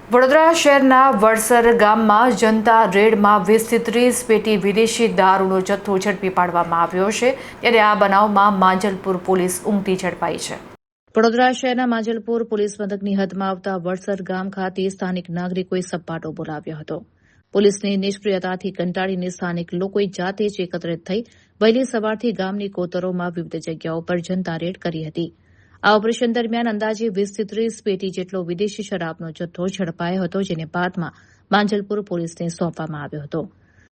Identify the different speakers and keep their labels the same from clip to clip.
Speaker 1: વડોદરા શહેરના વડસર ગામમાં જનતા રેડમાં 20થી 30 પેટી વિદેશી દારૂનો જથ્થો ઝડપી પાડવામાં આવ્યો છે, ત્યારે આ બનાવમાં માંજલપુર પોલીસ ઉમટી ઝડપાઈ છે। વડોદરા શહેરના માંજલપુર પોલીસ મથકની હદમાં આવતા વડસર ગામ ખાતે સ્થાનિક નાગરિકોએ સપાટો બોલાવ્યો હતો। પોલીસની નિષ્ક્રિયતાથી કંટાળીને સ્થાનિક લોકોએ જાતે જ એકત્રિત થઈ વહેલી સવારથી ગામની કોતરોમાં વિવિધ જગ્યાઓ પર જનતા રેડ કરી હતી। આ ઓપરેશન દરમિયાન અંદાજે 20થી 30 પેટી જેટલો વિદેશી શરાબનો જથ્થો ઝડપાયો હતો, જેને બાદમાં માંજલપુર પોલીસને સોંપવામાં આવ્યો હતો।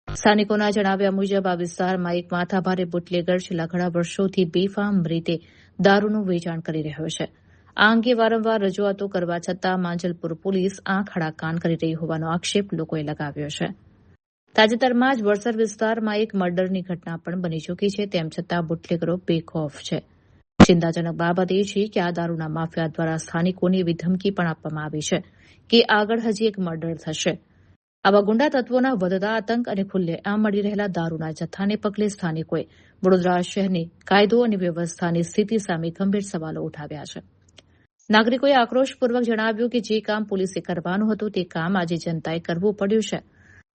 Speaker 1: સ્થાનિકોના જણાવ્યા મુજબ આ વિસ્તારમાં એક માથાભારે બુટલેગર છેલ્લા ઘણા વર્ષોથી બેફામ રીતે દારૂનું વેચાણ કરી રહ્યો છે। આ અંગે વારંવાર રજૂઆતો કરવા છતાં માંજલપુર પોલીસ આંખ આડા કાન કરી રહી હોવાનો આક્ષેપ લોકોએ લગાવ્યો છે। તાજેતરમાં જ વડસર વિસ્તારમાં એક મર્ડરની ઘટના પણ બની ચૂકી છે, તેમ છતાં બુટલેગરો બેખૌફ છે। ચિંતાજનક બાબત એ છે કે આ દારૂના માફિયા દ્વારા સ્થાનિકોને એવી ધમકી પણ આપવામાં આવી છે કે આગળ હજી એક મર્ડર થશે। આવા ગુંડા તત્વોના વધતા આતંક અને ખુલ્લેઆમ મળી રહેલા દારૂના જથ્થાને પગલે સ્થાનિકોએ વડોદરા શહેરની કાયદો અને વ્યવસ્થાની સ્થિતિ સામે ગંભીર સવાલો ઉઠાવ્યા છે। નાગરિકોએ આક્રોશપૂર્વક જણાવ્યું કે જે કામ પોલીસે કરવાનું હતું તે કામ આજે જનતાએ કરવું પડ્યું છે।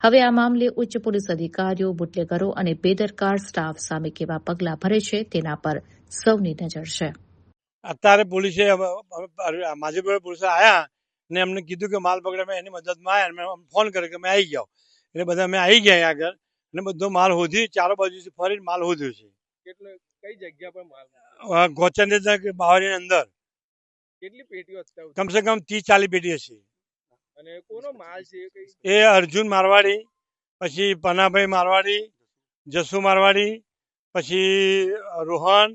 Speaker 1: હવે આ મામલે ઉચ્ચ પોલીસ અધિકારીઓ, બુટલેગરો અને બેદરકાર સ્ટાફ સામે કેવા પગલાં ભરે છે તેના પર સૌની નજર છે।
Speaker 2: અત્યારે પોલીસે માજીપુર પોલીસે આવ્યા ને અમને કીધું કે માલ પકડ્યા, એની મદદમાં આવ્યા, મેં ફોન કર્યો કે મેં આવી જાઓ, એટલે બધા અમે આવી ગયા આગળ અને બધો માલ હોધી ચારો બાજુથી ફરીને માલ હોધ્યો છે।
Speaker 3: કેટલો કઈ જગ્યા પર માલ
Speaker 2: ગોચંદ્ર બાવળીની અંદર
Speaker 3: કેટલી પેટીઓ અત્યારે
Speaker 2: કમસે કમ 30-40 પેટી હશે।
Speaker 3: અને કોનો માલ છે
Speaker 2: એ અર્જુન મારવાડી, પછી પનાભાઈ મારવાડી, જસુ મારવાડી, પછી રોહન,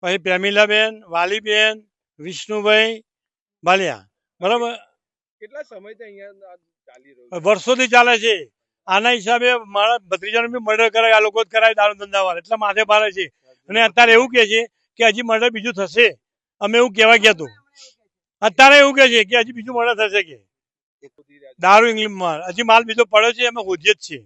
Speaker 2: પછી પ્રેમિલાબેન, વાલીબેન, વિષ્ણુભાઈ બાલિયા, બરાબર।
Speaker 3: કેટલા સમયથી અહીંયા ચાલી રહ્યું
Speaker 2: વર્ષોથી ચાલે છે। આના હિસાબે મારા ભત્રીજાનું બી મર્ડર કરાય, આ લોકો જ કરાય દારૂ ધંધાવાળા, એટલે માથે ભારે છે। અને અત્યારે એવું કે છે કે હજી મર્ડર બીજું થશે। અમે એવું કહેવા ગયા હતું, અત્યારે એવું કે છે કે હજી બીજું મર્ડર થશે, કે દારૂ ઇંગ્લિશમાં હજી માલ બીજો પડ્યો છે, અમે હોજીએ જ છીએ।